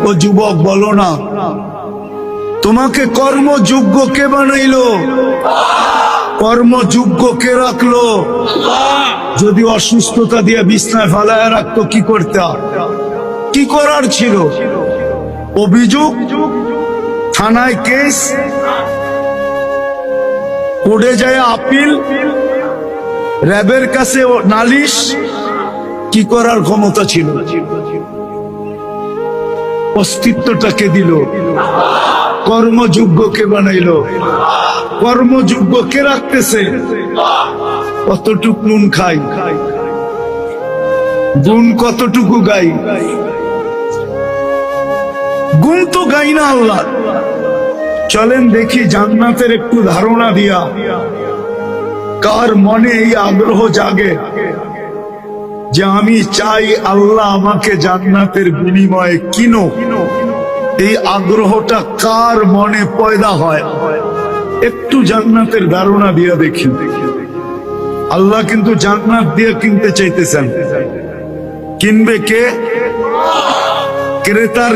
ও যুবক বলো না, তোমাকে কর্মযোগ্য কে বানাইলো? কর্মযোগ্য কে রাখলো? যদি অসুস্থতা দিয়ে বিছনায় ফালায় রাখতো কি করতে? কি করার ছিল? অভিযোগ, থানায় কেস, কোর্টে যায় আপিল, র্যাবের কাছে নালিশ, কি করার ক্ষমতা ছিল? অস্তিত্বটাকে দিল, কর্মযোগ্যকে বানাইলো। কর্মযোগ্য কে রাখতেছে? কতটুকু নুন খাই, গুণ কতটুকু গাই? গুণ তো গাই না আল্লাহ। চলেন দেখি জান্নাতের একটু ধারণা দিয়া কার মনে এই আগ্রহ জাগে যে আমি চাই আল্লাহ আমাকে জান্নাতের বিনিময়ে কিনো। এই আগ্রহটা কার মনে পয়দা হয়? একটু জান্নাতের ধারণা দিয়া দেখি। আল্লাহ কিন্তু জান্নাত দিয়ে কিনতে চাইতেছেন। কিনবে কে? ক্রেতার